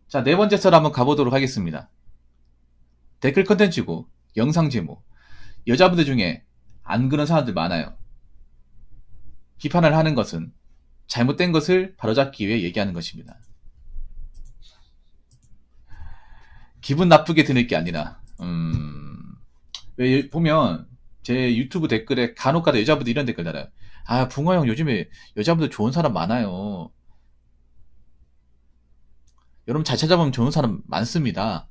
자, 네 번째 썰 한번 가보도록 하겠습니다. 댓글 컨텐츠고 영상 제목. 여자분들 중에 안 그런 사람들 많아요. 비판을 하는 것은 잘못된 것을 바로잡기 위해 얘기하는 것입니다. 기분 나쁘게 들을 게 아니라 왜 보면 제 유튜브 댓글에 간혹가다 여자분들 이런 댓글 달아요. 아, 붕어 형 요즘에 여자분들 좋은 사람 많아요. 여러분 잘 찾아보면 좋은 사람 많습니다.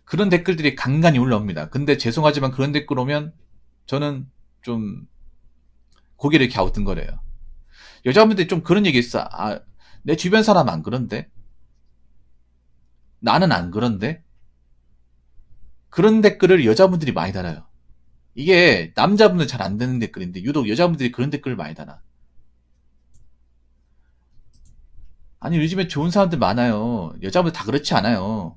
그런 댓글들이 간간히 올라옵니다. 근데 죄송하지만 그런 댓글 오면 저는 좀 고개를 갸우뚱거려요. 여자분들이 좀 그런 얘기 있어. 아, 내 주변 사람 안 그런데? 나는 안 그런데? 그런 댓글을 여자분들이 많이 달아요. 이게 남자분들 잘 안 되는 댓글인데 유독 여자분들이 그런 댓글을 많이 달아. 아니, 요즘에 좋은 사람들 많아요. 여자분들 다 그렇지 않아요.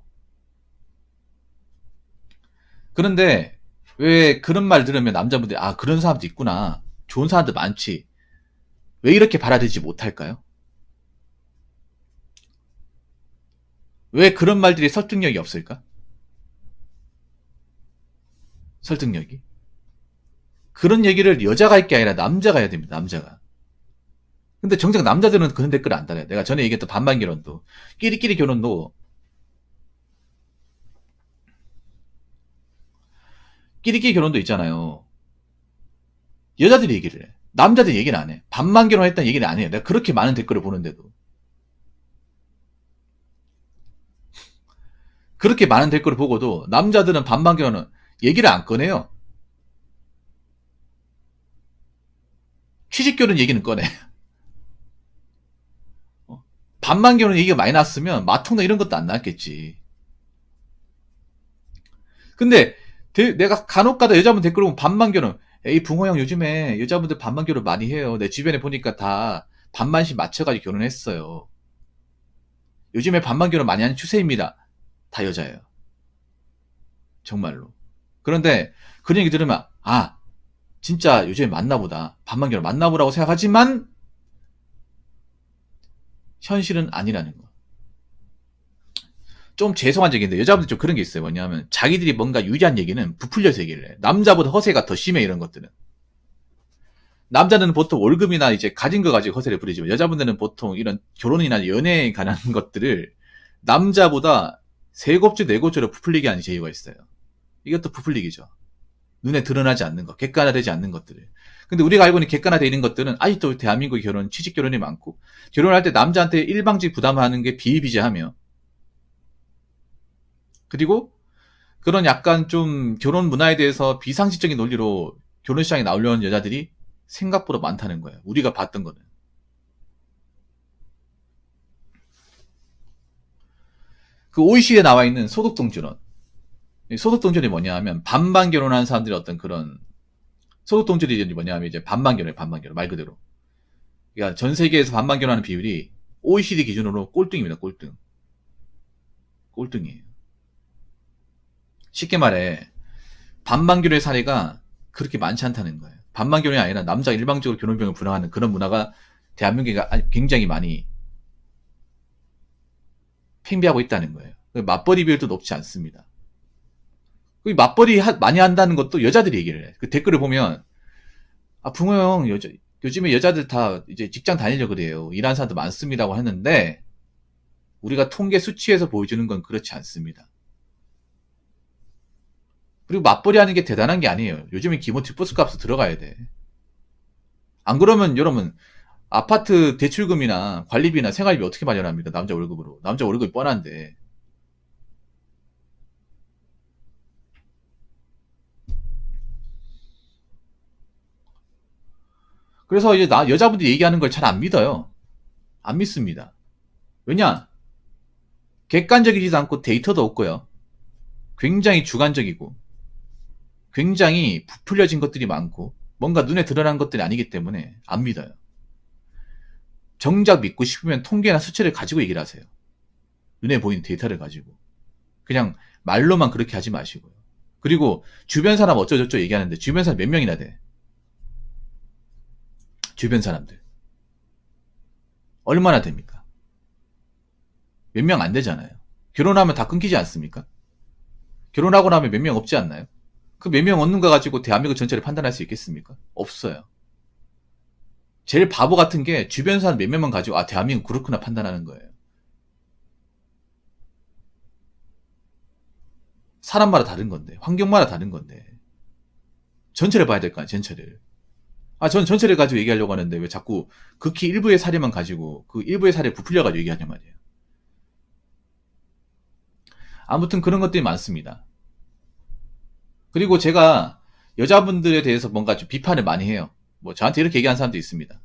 그런데 왜 그런 말 들으면 남자분들이 아, 그런 사람도 있구나. 좋은 사람들 많지. 왜 이렇게 받아들이지 못할까요? 왜 그런 말들이 설득력이 없을까? 설득력이. 그런 얘기를 여자가 할 게 아니라 남자가 해야 됩니다. 남자가. 근데 정작 남자들은 그런 댓글을 안 달아요. 내가 전에 얘기했던 반반 결혼도, 끼리끼리 결혼도, 끼리끼리 결혼도 있잖아요. 여자들이 얘기를 해. 남자들이 얘기는 안 해. 반반 결혼했다는 얘기는 안 해요. 내가 그렇게 많은 댓글을 보는데도. 그렇게 많은 댓글을 보고도 남자들은 반반 결혼은 얘기를 안 꺼내요. 취직 결혼 얘기는 꺼내. 반반 결혼 얘기가 많이 났으면 마통나 이런 것도 안 나왔겠지. 근데 내가 간혹 가다 여자분 댓글 보면 반반 결혼. 에이, 붕어 형 요즘에 여자분들 반반 결혼 많이 해요. 내 주변에 보니까 다 반반씩 맞춰가지고 결혼했어요. 요즘에 반반 결혼 많이 하는 추세입니다. 다 여자예요. 정말로. 그런데 그런 얘기 들으면 아, 진짜 요즘에 맞나보다. 반반 결혼 맞나보라고 생각하지만 현실은 아니라는 거. 좀 죄송한 얘기인데 여자분들 좀 그런 게 있어요. 뭐냐면 자기들이 뭔가 유리한 얘기는 부풀려서 얘기를 해. 남자보다 허세가 더 심해, 이런 것들은. 남자는 보통 월급이나 이제 가진 거 가지고 허세를 부리지만 여자분들은 보통 이런 결혼이나 연애에 관한 것들을 남자보다 세 곱절 네 곱절로 부풀리게 하는 제휴가 있어요. 이것도 부풀리기죠. 눈에 드러나지 않는 것, 객관화되지 않는 것들을. 근데 우리가 알고 있는 객관화되어 있는 것들은 아직도 대한민국의 결혼, 취직 결혼이 많고, 결혼할 때 남자한테 일방직 부담하는 게 비일비재하며, 그리고 그런 약간 좀 결혼 문화에 대해서 비상식적인 논리로 결혼 시장에 나오려는 여자들이 생각보다 많다는 거예요. 우리가 봤던 거는. 그 OECD에 나와 있는 소득동전원. 소득동전이 뭐냐 하면 반반 결혼하는 사람들의 어떤 그런 소득동전이 뭐냐 하면 이제 반반 결혼이에요. 반반 결혼. 말 그대로. 그러니까 전 세계에서 반반 결혼하는 비율이 OECD 기준으로 꼴등입니다. 꼴등. 꼴등이에요. 쉽게 말해 반반 결혼의 사례가 그렇게 많지 않다는 거예요. 반반 결혼이 아니라 남자가 일방적으로 결혼 비용을 부담하는 그런 문화가 대한민국에 굉장히 많이 팽배하고 있다는 거예요. 맞벌이 비율도 높지 않습니다. 맞벌이 많이 한다는 것도 여자들이 얘기를 해. 그 댓글을 보면 아, 붕어 형 요즘에 여자들 다 이제 직장 다니려고 그래요. 일하는 사람도 많습니다고 하는데 우리가 통계 수치에서 보여주는 건 그렇지 않습니다. 그리고 맞벌이 하는 게 대단한 게 아니에요. 요즘엔 기본 뒷부스 값도 들어가야 돼. 안 그러면 여러분 아파트 대출금이나 관리비나 생활비 어떻게 마련합니까? 남자 월급으로. 남자 월급이 뻔한데. 그래서 이제 여자분들이 얘기하는 걸 잘 안 믿어요. 안 믿습니다. 왜냐? 객관적이지도 않고 데이터도 없고요. 굉장히 주관적이고 굉장히 부풀려진 것들이 많고 뭔가 눈에 드러난 것들이 아니기 때문에 안 믿어요. 정작 믿고 싶으면 통계나 수치를 가지고 얘기를 하세요. 눈에 보이는 데이터를 가지고. 그냥 말로만 그렇게 하지 마시고요. 그리고 주변 사람 어쩌고저쩌고 얘기하는데 주변 사람 몇 명이나 돼? 주변 사람들. 얼마나 됩니까? 몇 명 안 되잖아요. 결혼하면 다 끊기지 않습니까? 결혼하고 나면 몇 명 없지 않나요? 그 몇 명 얻는 거 가지고 대한민국 전체를 판단할 수 있겠습니까? 없어요. 제일 바보 같은 게 주변 사람 몇 명만 가지고 아 대한민국 그렇구나 판단하는 거예요. 사람마다 다른 건데 환경마다 다른 건데 전체를 봐야 될 거 아니에요. 전체를. 전 전체를 가지고 얘기하려고 하는데 왜 자꾸 극히 일부의 사례만 가지고 그 일부의 사례 부풀려가지고 얘기하냐 말이에요. 아무튼 그런 것들이 많습니다. 그리고 제가 여자분들에 대해서 뭔가 좀 비판을 많이 해요. 뭐 저한테 이렇게 얘기하는 사람도 있습니다.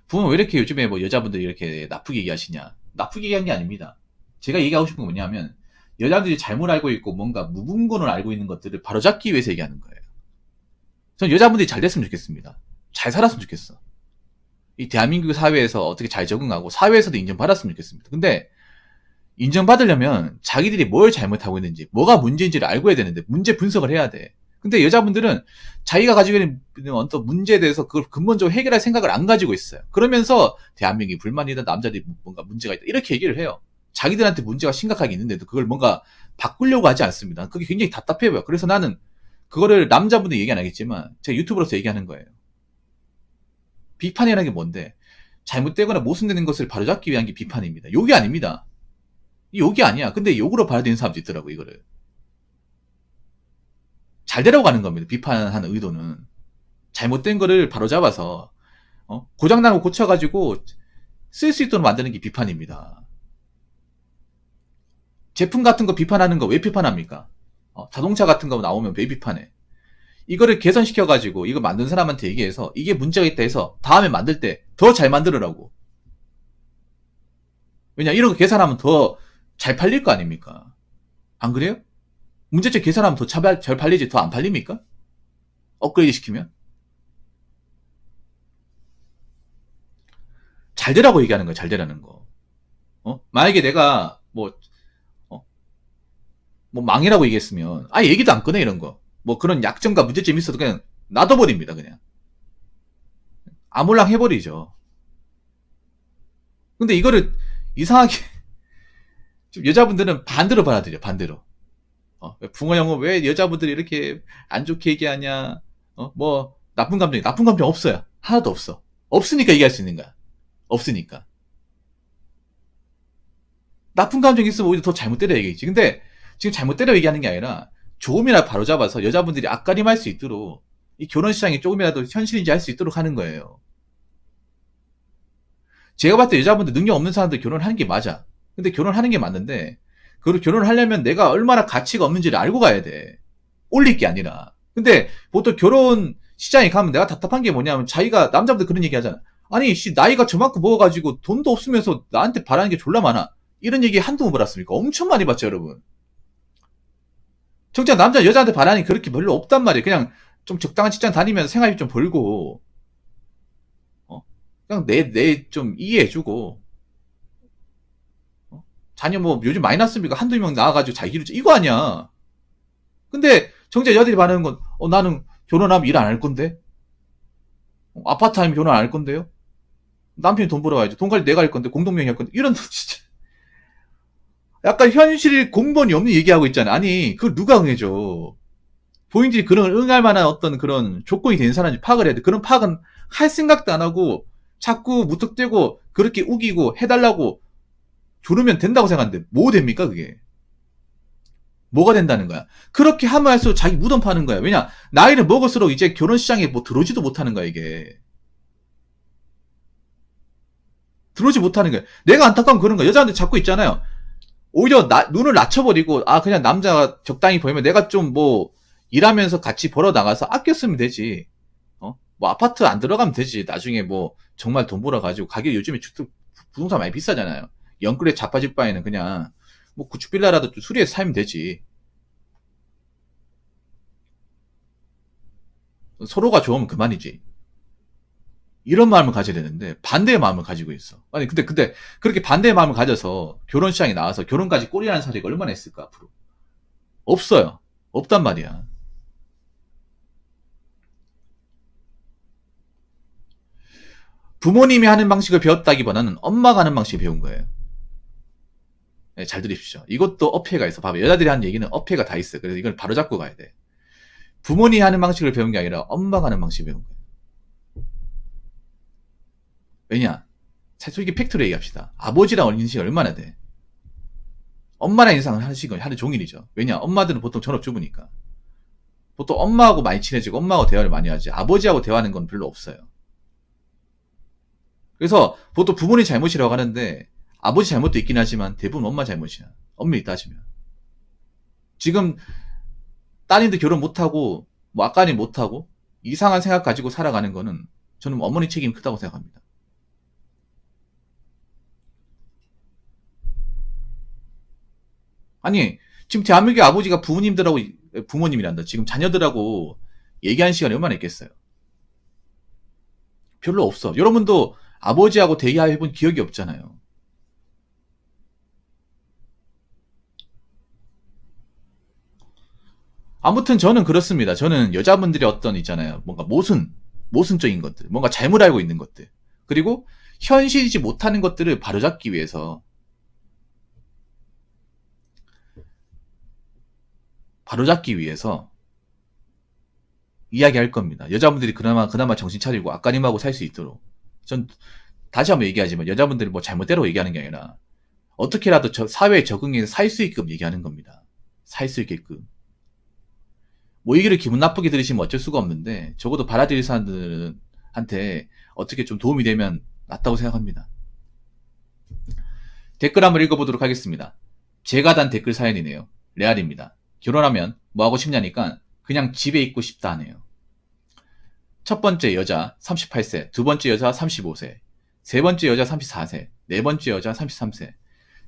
부모는 왜 이렇게 요즘에 뭐 여자분들이 이렇게 나쁘게 얘기하시냐. 나쁘게 얘기한 게 아닙니다. 제가 얘기하고 싶은 건 뭐냐면 여자들이 잘못 알고 있고 뭔가 무분본을 알고 있는 것들을 바로잡기 위해서 얘기하는 거예요. 전 여자분들이 잘 됐으면 좋겠습니다. 잘 살았으면 좋겠어. 이 대한민국 사회에서 어떻게 잘 적응하고 사회에서도 인정받았으면 좋겠습니다. 근데 인정받으려면 자기들이 뭘 잘못하고 있는지 뭐가 문제인지를 알고 해야 되는데 문제 분석을 해야 돼. 근데 여자분들은 자기가 가지고 있는 어떤 문제에 대해서 그걸 근본적으로 해결할 생각을 안 가지고 있어요. 그러면서 대한민국이 불만이다, 남자들이 뭔가 문제가 있다 이렇게 얘기를 해요. 자기들한테 문제가 심각하게 있는데도 그걸 뭔가 바꾸려고 하지 않습니다. 그게 굉장히 답답해 보여. 그래서 나는 그거를 남자분들 얘기 안 하겠지만 제가 유튜브로서 얘기하는 거예요. 비판이라는 게 뭔데 잘못되거나 모순되는 것을 바로잡기 위한 게 비판입니다. 욕이 아닙니다. 욕이 아니야. 근데 욕으로 받아들이는 사람도 있더라고 이거를. 잘 되라고 하는 겁니다. 비판하는 의도는. 잘못된 거를 바로잡아서 고장난 거 고쳐가지고 쓸 수 있도록 만드는 게 비판입니다. 제품 같은 거 비판하는 거 왜 비판합니까? 자동차 같은 거 나오면 왜 비판해? 이거를 개선시켜가지고 이거 만든 사람한테 얘기해서 이게 문제가 있다 해서 다음에 만들 때 더 잘 만들으라고. 왜냐 이런 거 계산하면 더 잘 팔릴 거 아닙니까? 안 그래요? 문제점 계산하면 더 잘 팔리지 더 안 팔립니까? 업그레이드 시키면? 잘 되라고 얘기하는 거야. 잘 되라는 거. 만약에 내가 뭐 망이라고 얘기했으면 아예 얘기도 안 꺼내 이런 거. 뭐 그런 약점과 문제점이 있어도 그냥 놔둬버립니다. 그냥 아몰랑 해버리죠. 근데 이거를 이상하게 좀 여자분들은 반대로 받아들여. 반대로. 붕어 형은 왜 여자분들이 이렇게 안 좋게 얘기하냐? 뭐 나쁜 감정 없어요. 하나도 없어. 없으니까 얘기할 수 있는 거야. 없으니까. 나쁜 감정이 있으면 오히려 더 잘못 때려 얘기했지. 근데 지금 잘못 때려 얘기하는 게 아니라 조금이라도 바로잡아서 여자분들이 앞가림할 수 있도록 이 결혼 시장이 조금이라도 현실인지 할 수 있도록 하는 거예요. 제가 봤을 때 여자분들 능력 없는 사람들 결혼하는 게 맞아. 근데 결혼하는 게 맞는데 그걸 결혼을 하려면 내가 얼마나 가치가 없는지를 알고 가야 돼. 올릴 게 아니라. 근데 보통 결혼 시장에 가면 내가 답답한 게 뭐냐면 자기가 남자분들 그런 얘기 하잖아. 아니 씨 나이가 저만큼 먹어가지고 돈도 없으면서 나한테 바라는 게 졸라 많아. 이런 얘기 한두 번 받았습니까? 엄청 많이 봤죠 여러분. 정작 남자 여자한테 바라는 게 그렇게 별로 없단 말이에요. 그냥 좀 적당한 직장 다니면서 생활비 좀 벌고 그냥 내 좀 이해해주고 자녀 뭐 요즘 많이 낳습니까? 한두 명 낳아가지고 잘 기르지 이거 아니야. 근데 정작 여자들이 바라는 건 나는 결혼하면 일 안 할 건데 아파트 하면 결혼 안 할 건데요. 남편이 돈 벌어와야지. 돈 관리 내가 할 건데 공동명의 할 건데 이런 진짜 약간 현실 공본이 없는 얘기하고 있잖아. 아니 그걸 누가 응해줘. 본인들이 그런 걸 응할 만한 어떤 그런 조건이 되는 사람인지 파악을 해야 돼. 그런 파악은 할 생각도 안 하고 자꾸 무턱대고 그렇게 우기고 해달라고 조르면 된다고 생각하는데 뭐 됩니까 그게. 뭐가 된다는 거야. 그렇게 하면 할수록 자기 무덤 파는 거야. 왜냐 나이를 먹을수록 이제 결혼 시장에 뭐 들어오지도 못하는 거야 이게. 들어오지 못하는 거야. 내가 안타까운 그런 거야. 여자한테 자꾸 있잖아요. 오히려 눈을 낮춰버리고 그냥 남자가 적당히 보이면 내가 좀 뭐 일하면서 같이 벌어 나가서 아껴 쓰면 되지. 뭐 아파트 안 들어가면 되지. 나중에 뭐 정말 돈 벌어 가지고 가격 요즘에 부동산 많이 비싸잖아요. 영끌에 자빠질 바에는 그냥 뭐 구축빌라라도 좀 수리해서 살면 되지. 서로가 좋으면 그만이지. 이런 마음을 가져야 되는데 반대의 마음을 가지고 있어. 아니 근데 그렇게 반대의 마음을 가져서 결혼 시장에 나와서 결혼까지 꼬리라는 사례가 얼마나 있을까 앞으로. 없어요. 없단 말이야. 부모님이 하는 방식을 배웠다기보다는 엄마가 하는 방식을 배운 거예요. 네, 잘 들으십시오. 이것도 어폐가 있어. 봐봐. 여자들이 하는 얘기는 어폐가 다 있어. 그래서 이걸 바로 잡고 가야 돼. 부모님이 하는 방식을 배운 게 아니라 엄마가 하는 방식을 배운 거예요. 왜냐? 솔직히 팩트로 얘기합시다. 아버지랑 인식이 얼마나 돼? 엄마랑 인상을 하는 종일이죠. 왜냐? 엄마들은 보통 전업주부니까. 보통 엄마하고 많이 친해지고 엄마하고 대화를 많이 하지. 아버지하고 대화하는 건 별로 없어요. 그래서 보통 부모님 잘못이라고 하는데 아버지 잘못도 있긴 하지만 대부분 엄마 잘못이야. 엄밀히 따지면. 지금 따님도 결혼 못하고 뭐 아까니 못하고 이상한 생각 가지고 살아가는 거는 저는 어머니 책임이 크다고 생각합니다. 아니 지금 대한민국의 아버지가 부모님이란다. 지금 자녀들하고 얘기하는 시간이 얼마나 있겠어요? 별로 없어. 여러분도 아버지하고 대화해본 기억이 없잖아요. 아무튼 저는 그렇습니다. 저는 여자분들의 어떤 있잖아요. 뭔가 모순적인 것들, 뭔가 잘못 알고 있는 것들, 그리고 현실이지 못하는 것들을 바로잡기 위해서 이야기할 겁니다. 여자분들이 그나마 정신 차리고 아까님하고 살 수 있도록. 전 다시 한번 얘기하지만 여자분들이 뭐 잘못대로 얘기하는 게 아니라 어떻게라도 사회에 적응해서 살 수 있게끔 얘기하는 겁니다. 살 수 있게끔. 뭐 얘기를 기분 나쁘게 들으시면 어쩔 수가 없는데 적어도 받아들일 사람들한테 어떻게 좀 도움이 되면 낫다고 생각합니다. 댓글 한번 읽어보도록 하겠습니다. 제가 단 댓글 사연이네요. 레알입니다. 결혼하면 뭐 하고 싶냐니까 그냥 집에 있고 싶다 하네요. 첫 번째 여자 38세, 두 번째 여자 35세, 세 번째 여자 34세, 네 번째 여자 33세.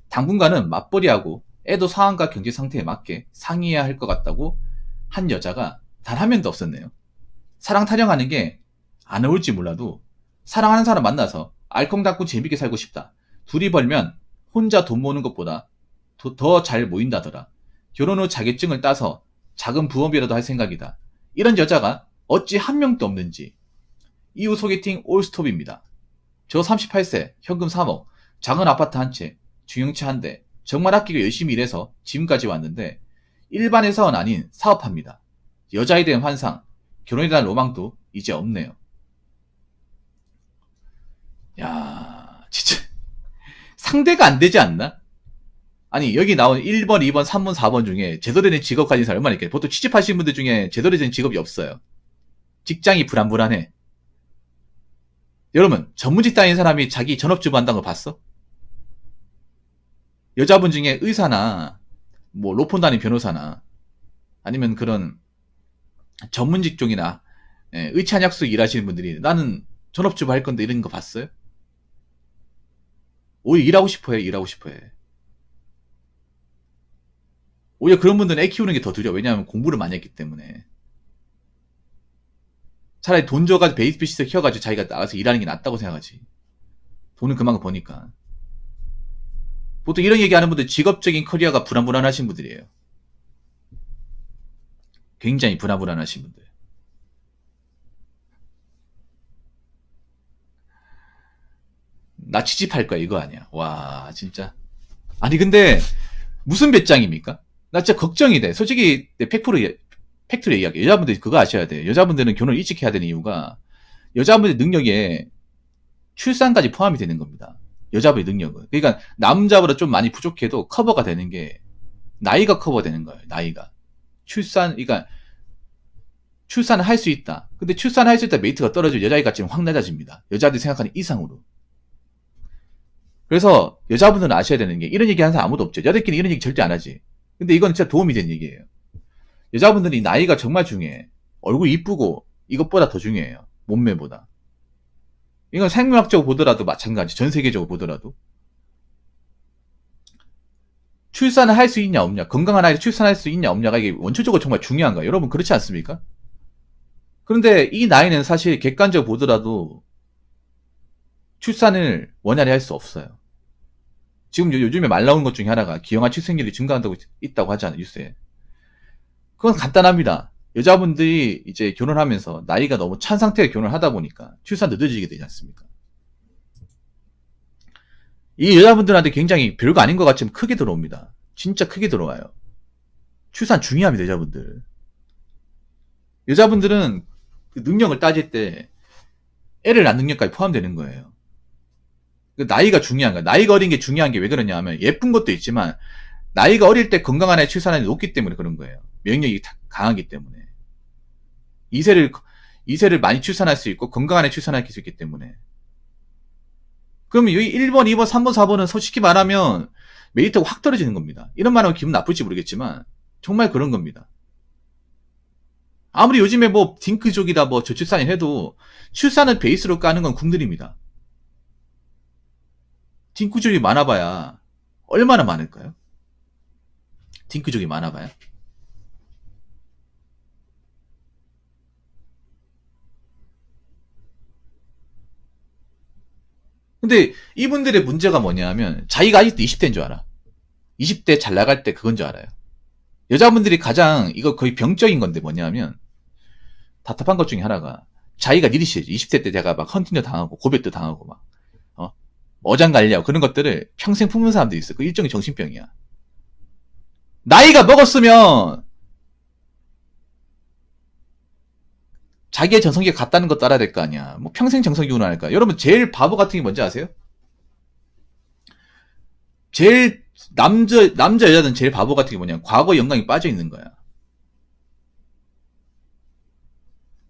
당분간은 맞벌이하고 애도 상황과 경제 상태에 맞게 상의해야 할 것 같다고 한 여자가 단 한 명도 없었네요. 사랑 타령하는 게 안 어울지 몰라도 사랑하는 사람 만나서 알콩달콩 재밌게 살고 싶다. 둘이 벌면 혼자 돈 모으는 것보다 더 잘 모인다더라. 결혼 후 자격증을 따서 작은 부업이라도 할 생각이다. 이런 여자가 어찌 한 명도 없는지. 이후 소개팅 올스톱입니다. 저 38세, 현금 3억, 작은 아파트 한 채, 중형차 한 대, 정말 아끼고 열심히 일해서 지금까지 왔는데 일반 회사원 아닌 사업합니다. 여자에 대한 환상, 결혼에 대한 로망도 이제 없네요. 야, 진짜 상대가 안 되지 않나? 아니 여기 나온 1번, 2번, 3번, 4번 중에 제대로 된 직업 가진 사람 얼마나 있겠어요? 보통 취직하시는 분들 중에 제대로 된 직업이 없어요. 직장이 불안불안해. 여러분 전문직 다니는 사람이 자기 전업주부 한다는 거 봤어? 여자분 중에 의사나 뭐 로폰 다니는 변호사나 아니면 그런 전문 직종이나 의찬약수 일하시는 분들이 나는 전업주부 할 건데 이런 거 봤어요? 오히려 일하고 싶어해. 오히려 그런 분들은 애 키우는 게 더 두려워. 왜냐하면 공부를 많이 했기 때문에. 차라리 돈 줘가지고 베이비시터 키워가지고 자기가 나가서 일하는 게 낫다고 생각하지. 돈은 그만큼 버니까. 보통 이런 얘기하는 분들 직업적인 커리어가 불안불안하신 분들이에요. 굉장히 불안불안하신 분들. 나 취직할 거야 이거 아니야. 와 진짜. 아니 근데 무슨 배짱입니까? 나 진짜 걱정이 돼. 솔직히 팩트로 얘기할게. 여자분들 그거 아셔야 돼요. 여자분들은 결혼을 일찍 해야 되는 이유가 여자분의 능력에 출산까지 포함이 되는 겁니다. 여자분의 능력은. 그러니까 남자보다 좀 많이 부족해도 커버가 되는 게 나이가 커버되는 거예요. 나이가. 그러니까 출산을 할 수 있다. 근데 출산을 할 수 있다 메리트가 떨어지면 여자의 가치는 확 낮아집니다. 여자들이 생각하는 이상으로. 그래서 여자분들은 아셔야 되는 게 이런 얘기 하는 사람 아무도 없죠. 여자들끼리 이런 얘기 절대 안 하지. 근데 이건 진짜 도움이 되는 얘기예요. 여자분들이 나이가 정말 중요해. 얼굴 이쁘고 이것보다 더 중요해요. 몸매보다. 이건 생물학적으로 보더라도 마찬가지. 전 세계적으로 보더라도. 출산을 할 수 있냐 없냐. 건강한 아이를 출산할 수 있냐 없냐가 이게 원초적으로 정말 중요한 거예요. 여러분 그렇지 않습니까? 그런데 이 나이는 사실 객관적으로 보더라도 출산을 원활히 할 수 없어요. 지금 요즘에 말 나오는 것 중에 하나가 기형아 출생률이 증가한다고 있다고 하잖아요. 뉴스에. 그건 간단합니다. 여자분들이 이제 결혼하면서 나이가 너무 찬 상태에 결혼을 하다 보니까 출산 늦어지게 되지 않습니까? 이 여자분들한테 굉장히 별거 아닌 것 같지만 크게 들어옵니다. 진짜 크게 들어와요. 출산 중요합니다, 여자분들. 여자분들은 그 능력을 따질 때 애를 낳는 능력까지 포함되는 거예요. 나이가 중요한 거야. 나이가 어린 게 중요한 게 왜 그러냐 하면 예쁜 것도 있지만 나이가 어릴 때 건강한 애 출산율이 높기 때문에 그런 거예요.免疫力 강하기 때문에. 2세를 많이 출산할 수 있고 건강한 애 출산할 수 있기 때문에. 그럼 여기 1번, 2번, 3번, 4번은 솔직히 말하면 메리트가 확 떨어지는 겁니다. 이런 말하면 기분 나쁠지 모르겠지만 정말 그런 겁니다. 아무리 요즘에 뭐 딩크족이다 뭐 저출산이 해도 출산을 베이스로 까는 건 궁들입니다. 딩크족이 많아봐야 얼마나 많을까요? 딩크족이 많아봐야. 근데 이분들의 문제가 뭐냐면 자기가 아직도 20대인 줄 알아. 20대 잘 나갈 때 그건 줄 알아요. 여자분들이 가장 이거 거의 병적인 건데 뭐냐면 답답한 것 중에 하나가 자기가 리디시죠. 20대 때 제가 막 헌팅도 당하고 고백도 당하고 막 어장관리하고 그런 것들을 평생 품는 사람들이 있어. 그 일종의 정신병이야. 나이가 먹었으면 자기의 정성기가 같다는 것도 알아야 될 거 아니야. 뭐 평생 정성기 운운할까. 여러분 제일 바보 같은 게 뭔지 아세요? 제일 남자 여자든 제일 바보 같은 게 뭐냐. 과거 영광이 빠져 있는 거야.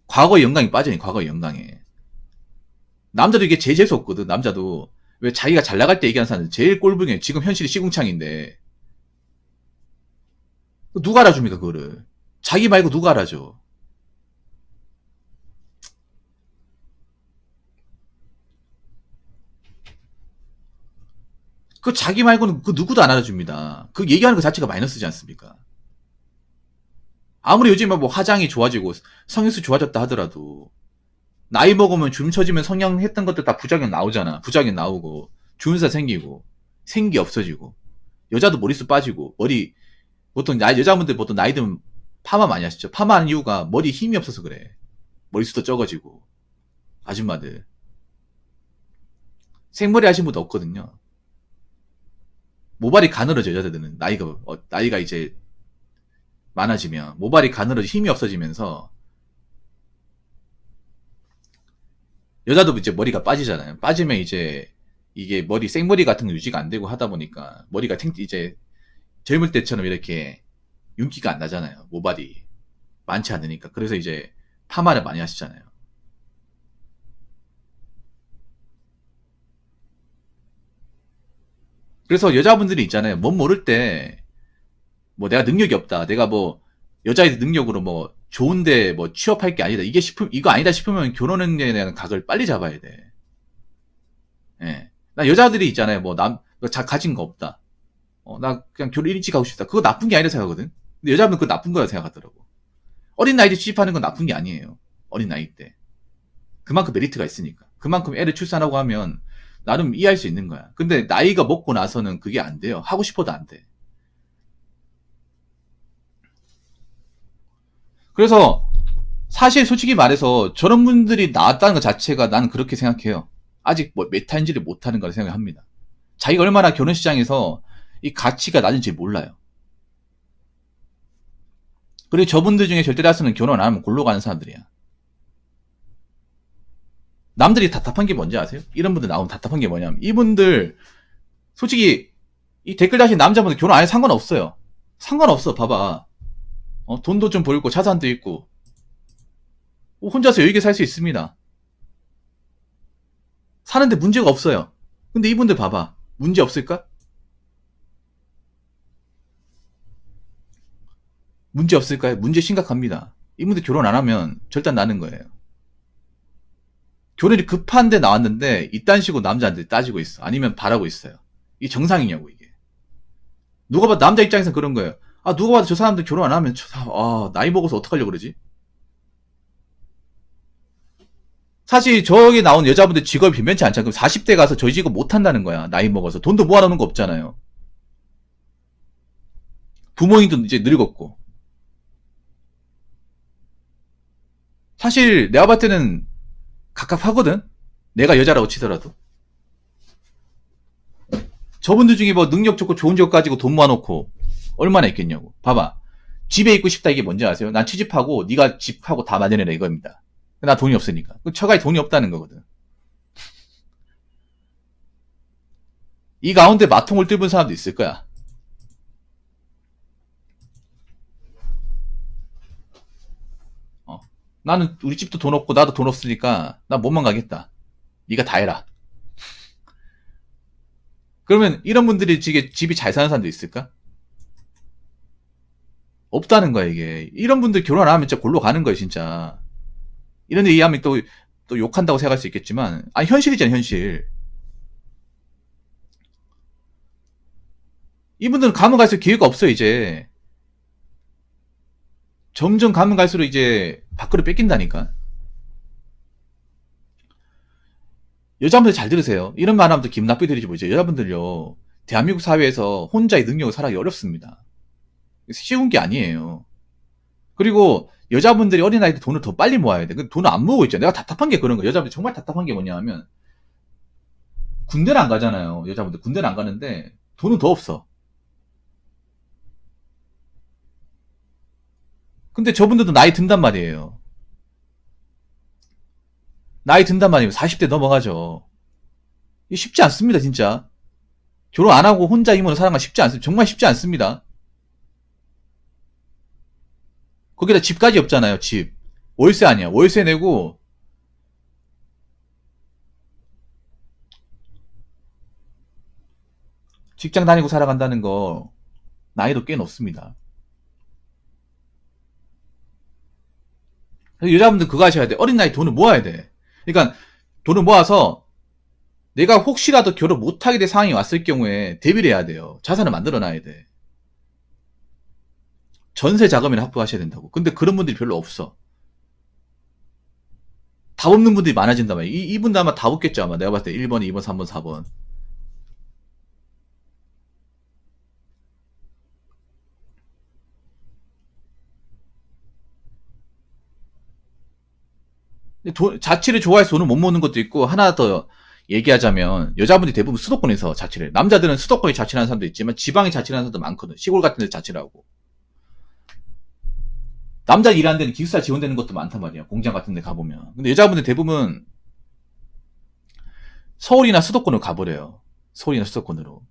과거 영광이 빠져 있는 과거 영광에. 남자도 이게 제일 재수 없거든. 남자도 왜 자기가 잘 나갈 때 얘기하는 사람은 제일 꼴불견. 지금 현실이 시궁창인데 누가 알아줍니까 그거를. 자기 말고 누가 알아줘. 그 자기 말고는 그 누구도 안 알아줍니다. 그 얘기하는 것 자체가 마이너스지 않습니까? 아무리 요즘에 뭐 화장이 좋아지고 성형수 좋아졌다 하더라도 나이 먹으면 줌 쳐지면 성형했던 것들 다 부작용 나오잖아. 부작용 나오고 주름살 생기고 생기 없어지고 여자도 머리숱 빠지고 머리 보통 여자분들 보통 나이 들면 파마 많이 하시죠. 파마하는 이유가 머리 힘이 없어서 그래. 머리숱도 적어지고 아줌마들 생머리 하신 분도 없거든요. 모발이 가늘어져 여자들은 나이가 이제 많아지면 모발이 가늘어져 힘이 없어지면서 여자도 이제 머리가 빠지잖아요. 빠지면 이제 이게 머리 생머리 같은 거 유지가 안 되고 하다 보니까 머리가 이제 젊을 때처럼 이렇게 윤기가 안 나잖아요. 모발이 많지 않으니까. 그래서 이제 파마를 많이 하시잖아요. 그래서 여자분들이 있잖아요. 뭔 모를 때 뭐 내가 능력이 없다. 내가 뭐 여자의 능력으로 뭐 좋은데 뭐 취업할 게 아니다. 이거 아니다 싶으면 결혼에 대한 각을 빨리 잡아야 돼. 예. 나 여자들이 있잖아요. 뭐 가진 거 없다. 나 그냥 결혼 일찍 가고 싶다. 그거 나쁜 게 아니라 생각하거든. 근데 여자분은 그거 나쁜 거라 생각하더라고. 어린 나이 때 취업하는 건 나쁜 게 아니에요. 어린 나이 때. 그만큼 메리트가 있으니까. 그만큼 애를 출산하고 하면 나름 이해할 수 있는 거야. 근데 나이가 먹고 나서는 그게 안 돼요. 하고 싶어도 안 돼. 그래서 사실 솔직히 말해서 저런 분들이 나왔다는 것 자체가 나는 그렇게 생각해요. 아직 뭐 메타인지를 못하는 거라 생각합니다. 자기가 얼마나 결혼시장에서 이 가치가 낮은지 몰라요. 그리고 저분들 중에 절대 다수는 결혼 안 하면 골로 가는 사람들이야. 남들이 답답한 게 뭔지 아세요? 이런 분들 나오면 답답한 게 뭐냐면 이분들 솔직히 이 댓글 다신 남자분들 결혼 안 해도 상관없어요. 상관없어. 봐봐. 돈도 좀 벌고 자산도 있고 혼자서 여유있게 살 수 있습니다. 사는데 문제가 없어요. 근데 이분들 봐봐. 문제 없을까? 문제 없을까요? 문제 심각합니다. 이분들 결혼 안 하면 절단 나는 거예요. 결혼이 급한데 나왔는데 이딴 식으로 남자한테 따지고 있어. 아니면 바라고 있어요. 이게 정상이냐고 이게. 누가 봐도 남자 입장에서 그런 거예요. 누가 봐도 저 사람들 결혼 안 하면 나이 먹어서 어떡하려고 그러지? 사실 저기 나온 여자분들 직업이 변변치 않잖아요. 그럼 40대 가서 저희 직업 못 한다는 거야. 나이 먹어서. 돈도 모아놓는 거 없잖아요. 부모님도 이제 늙었고. 사실 내가 봤을 때는 갑갑하거든. 내가 여자라고 치더라도. 저분들 중에 뭐 능력 좋고 좋은 적 가지고 돈 모아놓고 얼마나 있겠냐고. 봐봐. 집에 있고 싶다 이게 뭔지 아세요? 난 취직하고 네가 집하고 다 마련해라 이겁니다. 나 돈이 없으니까. 처가에 돈이 없다는 거거든. 이 가운데 마통을 뚫은 사람도 있을 거야. 나는 우리 집도 돈 없고 나도 돈 없으니까 난 못만 가겠다. 네가 다 해라. 그러면 이런 분들이 집이 잘 사는 사람도 있을까? 없다는 거야 이게. 이런 분들 결혼 안 하면 진짜 골로 가는 거예요 진짜. 이런 데 이해하면 또 욕한다고 생각할 수 있겠지만 아니 현실이잖아 현실. 이분들은 가면 갈수록 기회가 없어요 이제. 점점 가면 갈수록 이제 밖으로 뺏긴다니까. 여자분들 잘 들으세요. 이런 말 하면 또 기분 나쁘게 들리지 뭐죠. 여자분들요. 대한민국 사회에서 혼자의 능력을 살아가기 어렵습니다. 쉬운 게 아니에요. 그리고 여자분들이 어린 나이 때 돈을 더 빨리 모아야 돼. 돈을 안 모으고 있잖아. 내가 답답한 게 그런 거야. 여자분들 정말 답답한 게 뭐냐 하면 군대를 안 가잖아요. 여자분들 군대를 안 가는데 돈은 더 없어. 근데 저분들도 나이 든단 말이에요. 나이 든단 말이에요. 40대 넘어가죠. 이게 쉽지 않습니다, 진짜. 결혼 안 하고 혼자 힘으로 살아가기 쉽지 않습니다. 정말 쉽지 않습니다. 거기다 집까지 없잖아요, 집. 월세 아니야. 월세 내고, 직장 다니고 살아간다는 거, 나이도 꽤 높습니다. 그래서 여자분들 그거 하셔야 돼. 어린 나이 돈을 모아야 돼. 그러니까, 돈을 모아서, 내가 혹시라도 결혼 못하게 될 상황이 왔을 경우에 대비를 해야 돼요. 자산을 만들어 놔야 돼. 전세 자금이나 확보하셔야 된다고. 근데 그런 분들이 별로 없어. 답 없는 분들이 많아진단 말이야. 이분도 아마 답 없겠죠, 아마. 내가 봤을 때 1번, 2번, 3번, 4번. 자취를 좋아해서 돈을 못 모으는 것도 있고, 하나 더 얘기하자면, 여자분들이 대부분 수도권에서 자취를 해. 남자들은 수도권에 자취를 하는 사람도 있지만, 지방에 자취를 하는 사람도 많거든. 시골 같은 데 자취를 하고. 남자 일하는 데는 기숙사 지원되는 것도 많단 말이야. 공장 같은 데 가보면. 근데 여자분들 대부분 서울이나 수도권으로 가버려요. 서울이나 수도권으로.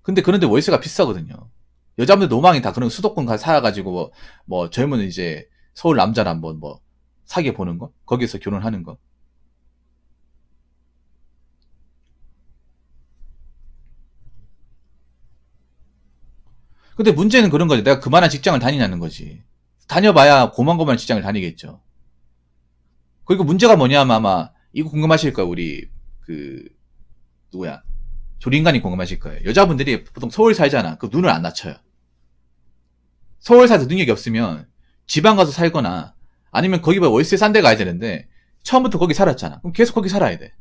근데 그런데 월세가 비싸거든요. 여자분들 노망이 다 그런 수도권 가 살아가지고 뭐 젊은 이제 서울 남자를 한번 뭐 사귀어 보는 거, 거기서 결혼하는 거. 근데 문제는 그런 거지. 내가 그만한 직장을 다니냐는 거지. 다녀봐야 고만고만한 직장을 다니겠죠. 그리고 문제가 뭐냐면 아마 이거 궁금하실 거예요. 우리 그 누구야? 조린간이 궁금하실 거예요. 여자분들이 보통 서울 살잖아. 그 눈을 안 낮춰요. 서울 살서 능력이 없으면 지방 가서 살거나 아니면 거기보다 월세 싼 데 가야 되는데 처음부터 거기 살았잖아. 그럼 계속 거기 살아야 돼.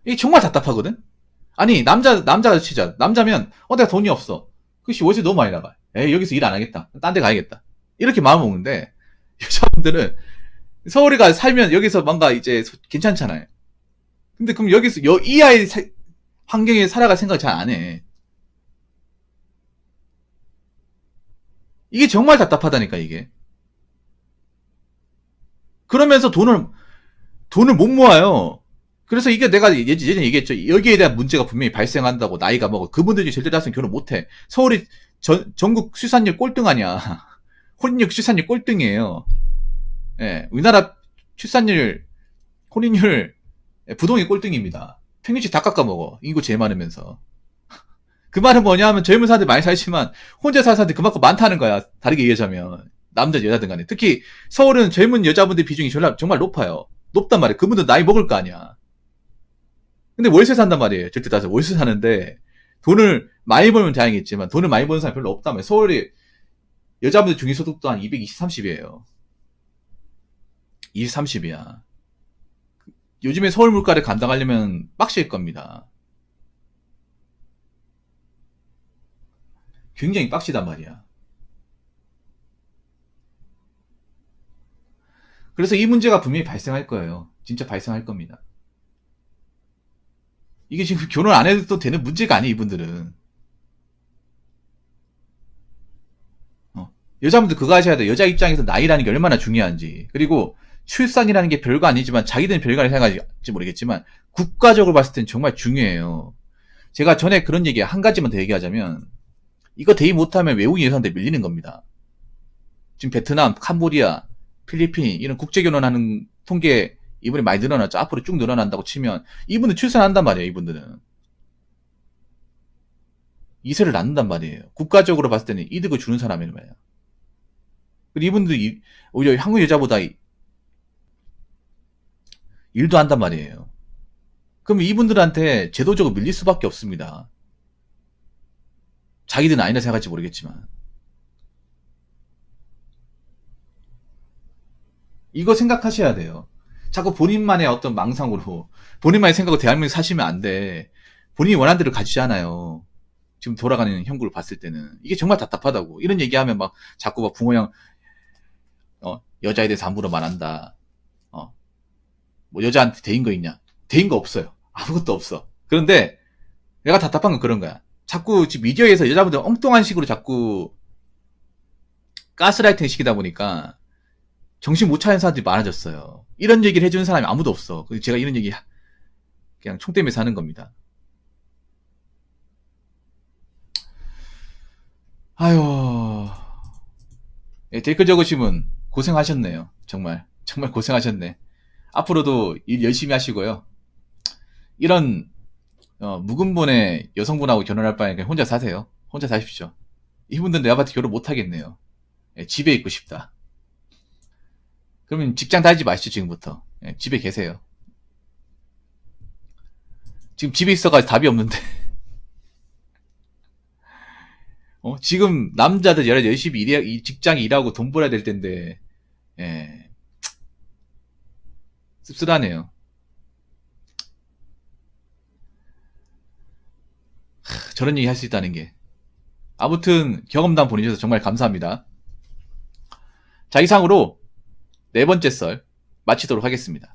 이게 정말 답답하거든? 아니, 남자가 치자. 남자면, 내가 돈이 없어. 그씨 월세 너무 많이 나가. 에이, 여기서 일 안 하겠다. 딴 데 가야겠다. 이렇게 마음 먹는데, 여자분들은 서울에 가 살면 여기서 뭔가 이제 괜찮잖아요. 근데 그럼 여기서, 이 아이 환경에 살아갈 생각 잘 안 해. 이게 정말 답답하다니까, 이게. 그러면서 돈을 못 모아요. 그래서 이게 내가 예전에 얘기했죠. 여기에 대한 문제가 분명히 발생한다고 나이가 먹어. 그분들이 절대 다수는 결혼 못해. 서울이 전국 출산율 꼴등 아니야. 혼인율 출산율 꼴등이에요. 예, 우리나라 출산율, 혼인율, 부동의 꼴등입니다. 평균치 다 깎아먹어. 인구 제일 많으면서. 그 말은 뭐냐 하면 젊은 사람들 많이 살지만 혼자 사는 사람들이 그만큼 많다는 거야. 다르게 얘기하자면. 남자, 여자든 간에. 특히 서울은 젊은 여자분들 비중이 정말 높아요. 높단 말이에요. 그분들 나이 먹을 거 아니야. 근데 월세 산단 말이에요. 절대 다서 월세 사는데 돈을 많이 벌면 다행이겠지만 돈을 많이 버는 사람이 별로 없단 말이에요. 서울이 여자분들 중위소득도 한 220, 30이에요. 20, 30이야. 요즘에 서울 물가를 감당하려면 빡실 겁니다. 굉장히 빡시단 말이야. 그래서 이 문제가 분명히 발생할 거예요. 진짜 발생할 겁니다. 이게 지금 결혼 안 해도 되는 문제가 아니에요, 이분들은. 여자분들 그거 하셔야 돼요. 여자 입장에서 나이라는 게 얼마나 중요한지. 그리고 출산이라는 게 별거 아니지만 자기들은 별거라고 생각할지 모르겠지만 국가적으로 봤을 땐 정말 중요해요. 제가 전에 그런 얘기 한 가지만 더 얘기하자면 이거 대입 못하면 외국인 여성한테 밀리는 겁니다. 지금 베트남, 캄보디아, 필리핀 이런 국제결혼하는 통계 이번에 많이 늘어났죠. 앞으로 쭉 늘어난다고 치면 이분들 출산한단 말이에요. 이분들은. 2세를 낳는단 말이에요. 국가적으로 봤을 때는 이득을 주는 사람이란 말이에요. 그리고 이분들이 오히려 한국 여자보다 일도 한단 말이에요. 그럼 이분들한테 제도적으로 밀릴 수밖에 없습니다. 자기들은 아니라 생각할지 모르겠지만. 이거 생각하셔야 돼요. 자꾸 본인만의 어떤 망상으로, 본인만의 생각으로 대한민국 사시면 안 돼. 본인이 원하는 대로 가지잖아요. 지금 돌아가는 형국을 봤을 때는. 이게 정말 답답하다고. 이런 얘기하면 막 자꾸 막 부모형, 여자에 대해서 함부로 말한다. 뭐 여자한테 대인 거 있냐? 대인 거 없어요. 아무것도 없어. 그런데 내가 답답한 건 그런 거야. 자꾸 지금 미디어에서 여자분들 엉뚱한 식으로 자꾸 가스라이팅 시키다 보니까 정신 못 차리는 사람들이 많아졌어요. 이런 얘기를 해주는 사람이 아무도 없어. 그래서 제가 이런 얘기 그냥 총 때면서 하는 겁니다. 아유, 댓글 적으시면 고생하셨네요. 정말 고생하셨네. 앞으로도 일 열심히 하시고요. 이런 묵은본의 여성분하고 결혼할 바에 그냥 혼자 사세요. 혼자 사십시오. 이분들 내가 봤을 때 결혼 못 하겠네요. 집에 있고 싶다. 그러면 직장 다니지 마시죠, 지금부터. 집에 계세요. 지금 집에 있어가지고 답이 없는데. 지금 남자들 열심히 직장에 일하고 돈 벌어야 될 텐데, 예, 씁쓸하네요. 저런 얘기 할 수 있다는 게. 아무튼 경험담 보내주셔서 정말 감사합니다. 자, 이상으로 네 번째 썰 마치도록 하겠습니다.